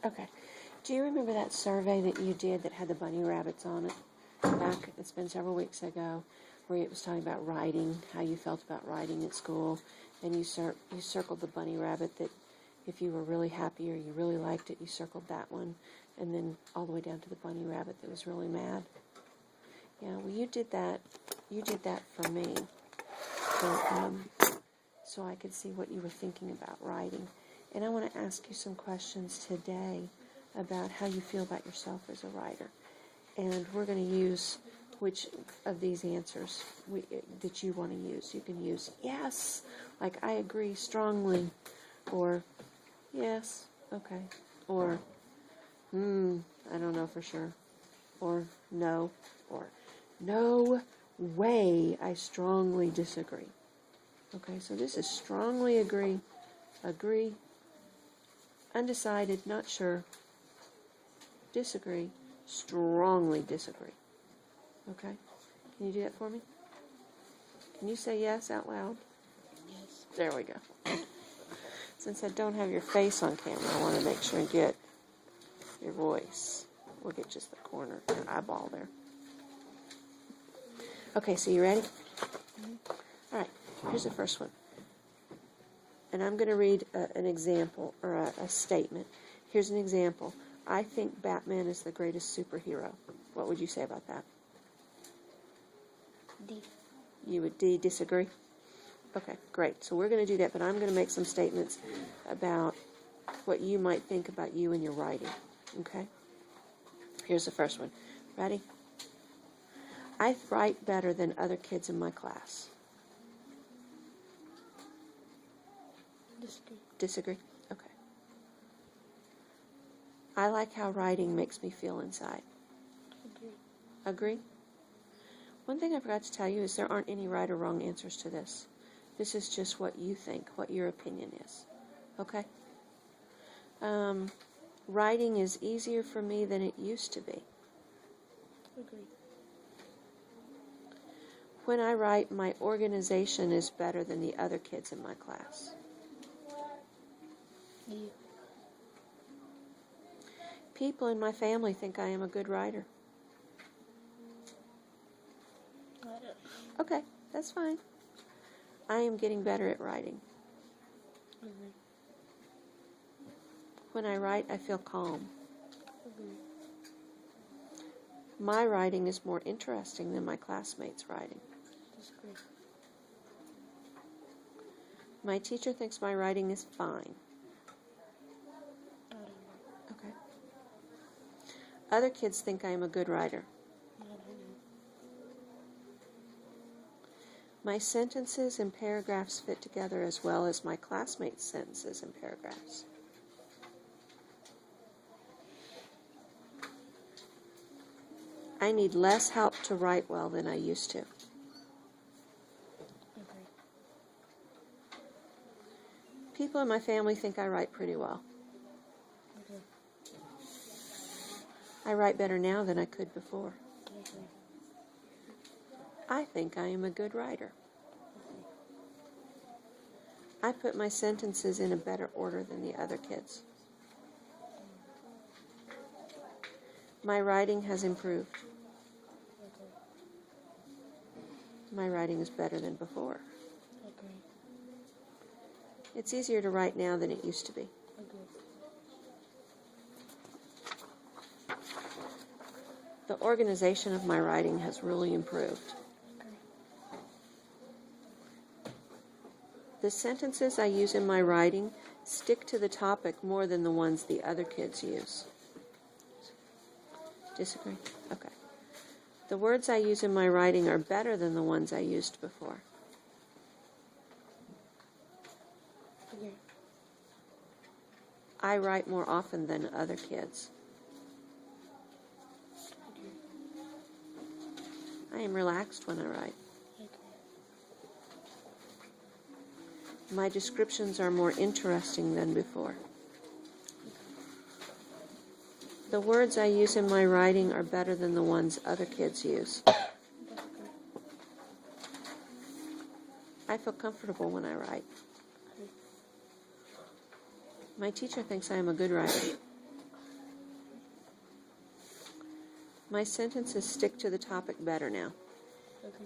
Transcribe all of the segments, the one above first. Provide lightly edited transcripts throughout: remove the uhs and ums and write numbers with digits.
Okay. Do you remember that survey that you did that had the bunny rabbits on it? It's been several weeks ago, where it was talking about writing, how you felt about writing at school, and you circled the bunny rabbit that if you were really happy or you really liked it, you circled that one, and then all the way down to the bunny rabbit that was really mad. Yeah, well, you did that. You did that for me, so I could see what you were thinking about writing. And I want to ask you some questions today about how you feel about yourself as a writer. And we're going to use which of these answers that you want to use. You can use yes, like I agree strongly, or yes, okay, or I don't know for sure, or no way, I strongly disagree. Okay, so this is strongly agree, undecided, not sure, disagree, strongly disagree. Okay? Can you do that for me? Can you say yes out loud? Yes. There we go. Since I don't have your face on camera, I want to make sure and get your voice. We'll get just the corner, your eyeball there. Okay, so you ready? Mm-hmm. All right, here's the first one. And I'm going to read an example, or a statement. Here's an example. I think Batman is the greatest superhero. What would you say about that? D. You would disagree? Okay, great. So we're going to do that, but I'm going to make some statements about what you might think about you and your writing. Okay? Here's the first one. Ready? I write better than other kids in my class. Disagree. Disagree? Okay. I like how writing makes me feel inside. Agree. Agree? One thing I forgot to tell you is there aren't any right or wrong answers to this. This is just what you think, what your opinion is. Okay? Writing is easier for me than it used to be. Agree. When I write, my organization is better than the other kids in my class. You. People in my family think I am a good writer. I don't. Okay, that's fine. I am getting better at writing. Agree. When I write, I feel calm. Agree. My writing is more interesting than my classmates' writing. Disagree. My teacher thinks my writing is fine. I don't know. Okay. Other kids think I am a good writer. I don't know. My sentences and paragraphs fit together as well as my classmates' sentences and paragraphs. I need less help to write well than I used to. Agree. People in my family think I write pretty well. Agree. I write better now than I could before. Agree. I think I am a good writer. Agree. I put my sentences in a better order than the other kids. My writing has improved. Agree. My writing is better than before. Agree. It's easier to write now than it used to be. Agree. The organization of my writing has really improved. Agree. The sentences I use in my writing stick to the topic more than the ones the other kids use. Disagree? Okay. The words I use in my writing are better than the ones I used before. Agree. I write more often than other kids. Agree. I am relaxed when I write. Agree. My descriptions are more interesting than before. The words I use in my writing are better than the ones other kids use. Disagree. I feel comfortable when I write. Agree. My teacher thinks I am a good writer. My sentences stick to the topic better now. Okay.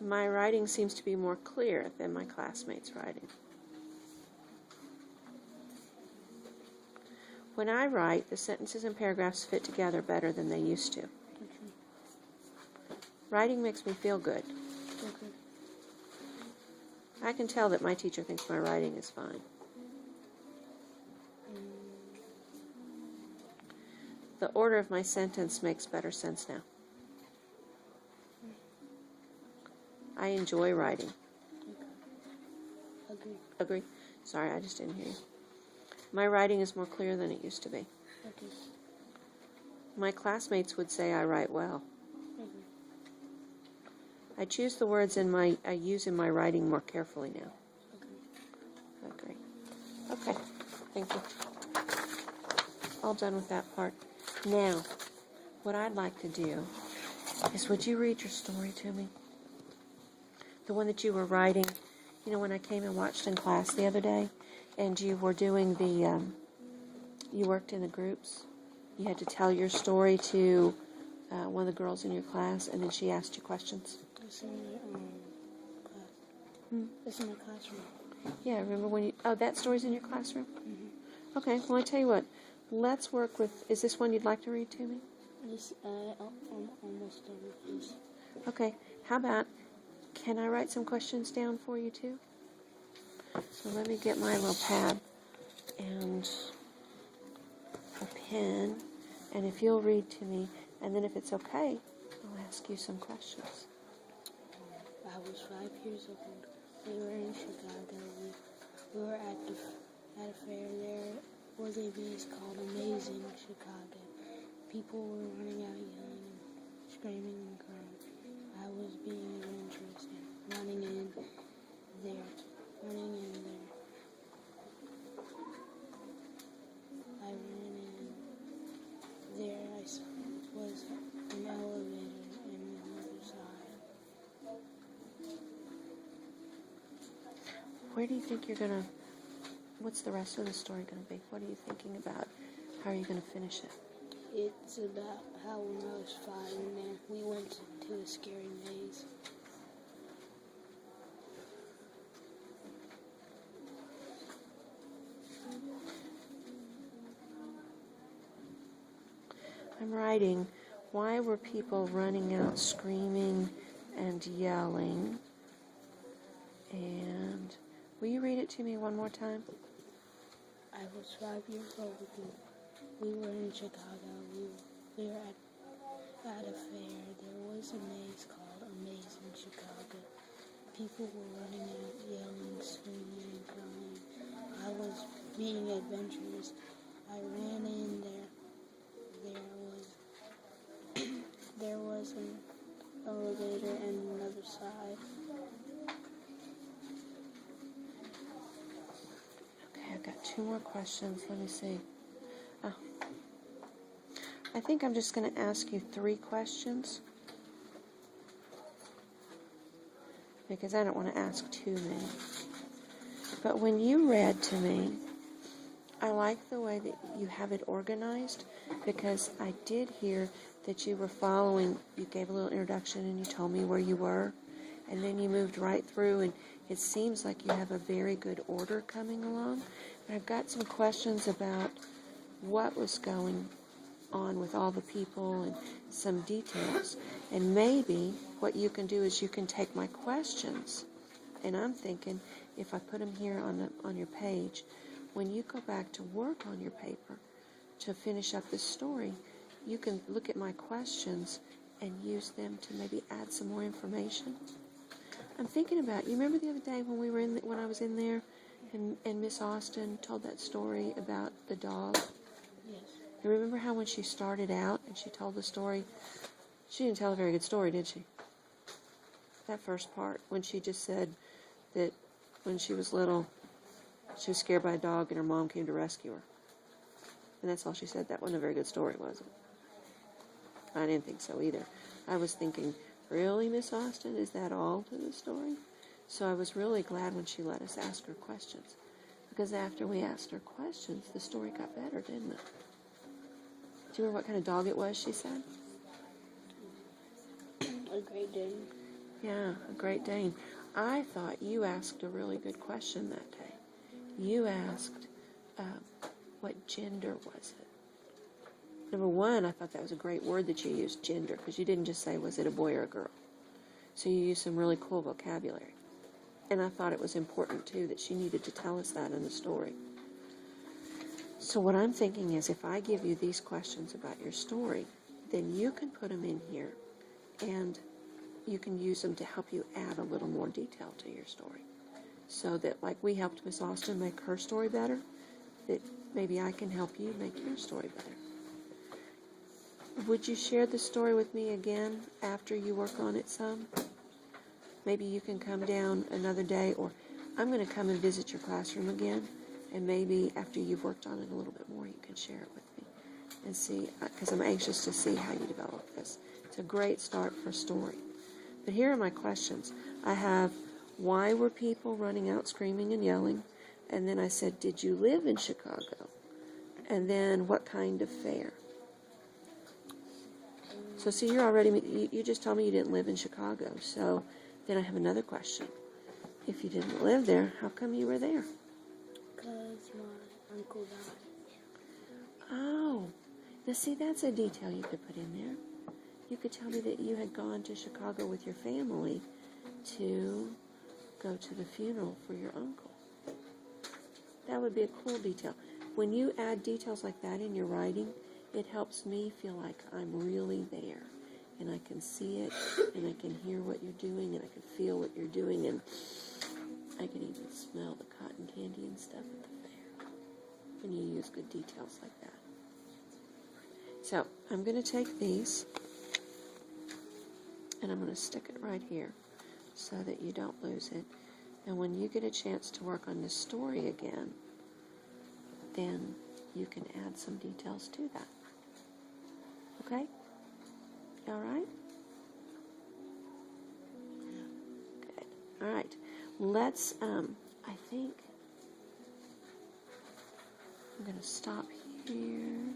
My writing seems to be more clear than my classmates' writing. When I write, the sentences and paragraphs fit together better than they used to. Okay. Writing makes me feel good. Okay. I can tell that my teacher thinks my writing is fine. The order of my sentence makes better sense now. I enjoy writing. Okay. Agree. Agree? Sorry, I just didn't hear you. My writing is more clear than it used to be. Okay. My classmates would say I write well. Agree. I choose the words I use in my writing more carefully now. Okay. Agree. Okay, thank you. All done with that part. Now, what I'd like to do is, would you read your story to me? The one that you were writing, you know, when I came and watched in class the other day, and you were doing you worked in the groups. You had to tell your story to one of the girls in your class, and then she asked you questions. It's in my class. It's in my classroom. Yeah, remember when that story's in your classroom? Mm-hmm. Okay, well, I tell you what, let's work with, is this one you'd like to read to me? This I'm almost done with this. Okay, how about, can I write some questions down for you too? So let me get my little pad and a pen, and if you'll read to me, and then if it's okay, I'll ask you some questions. I was 5 years old. We were in Chicago. We were at a fair. There was a maze called Amazing Chicago. People were running out yelling and screaming and crying. I was being adventurous and running in there. I ran in there. I was an elevator and another side. Where do you think you're gonna, what's the rest of the story gonna be? What are you thinking about? How are you gonna finish it? It's about how when I was 5 in there, we went to a scary maze. I'm writing, why were people running out screaming and yelling? And will you read it to me one more time? I was 5 years old. We were in Chicago. We were at a fair. There was a maze called Amazing Chicago. People were running out, yelling, screaming, and crying. I was being adventurous. I ran in there. There was an elevator and another side. Okay, I've got 2 more questions. Let me see. Oh. I think I'm just going to ask you 3 questions, because I don't want to ask too many. But when you read to me, I like the way that you have it organized, because I did hear that you were following, you gave a little introduction and you told me where you were, and then you moved right through, and it seems like you have a very good order coming along. And I've got some questions about what was going on with all the people and some details. And maybe what you can do is you can take my questions, and I'm thinking if I put them here on your page, when you go back to work on your paper to finish up this story, you can look at my questions and use them to maybe add some more information. I'm thinking about, you remember the other day when we were when I was in there and Miss Austin told that story about the dog? Yes. You remember how when she started out and she told the story, she didn't tell a very good story, did she? That first part, when she just said that when she was little, she was scared by a dog and her mom came to rescue her. And that's all she said. That wasn't a very good story, was it? I didn't think so either. I was thinking, really, Miss Austin? Is that all to the story? So I was really glad when she let us ask her questions. Because after we asked her questions, the story got better, didn't it? you remember what kind of dog it was, she said? A Great Dane. Yeah, a Great Dane. I thought you asked a really good question that day. You asked, what gender was it? Number one, I thought that was a great word that you used, gender, because you didn't just say, was it a boy or a girl? So you used some really cool vocabulary. And I thought it was important, too, that she needed to tell us that in the story. So what I'm thinking is, if I give you these questions about your story, then you can put them in here, and you can use them to help you add a little more detail to your story. So that, like we helped Miss Austin make her story better, that maybe I can help you make your story better. Would you share the story with me again after you work on it some? Maybe you can come down another day, or I'm going to come and visit your classroom again, and maybe after you've worked on it a little bit more, you can share it with me and see, because I'm anxious to see how you develop this. It's a great start for a story. But here are my questions. I have, why were people running out screaming and yelling? And then I said, did you live in Chicago? And then, what kind of fair? So see, you're already, you just told me you didn't live in Chicago. So then I have another question. If you didn't live there, how come you were there? Because my uncle died. Oh, now see, that's a detail you could put in there. You could tell me that you had gone to Chicago with your family to go to the funeral for your uncle. That would be a cool detail. When you add details like that in your writing, it helps me feel like I'm really there, and I can see it, and I can hear what you're doing, and I can feel what you're doing, and I can even smell the cotton candy and stuff at the fair when you use good details like that. So I'm going to take these, and I'm going to stick it right here so that you don't lose it. And when you get a chance to work on this story again, then you can add some details to that. Okay? All right? Good. All right. Let's, I think I'm going to stop here.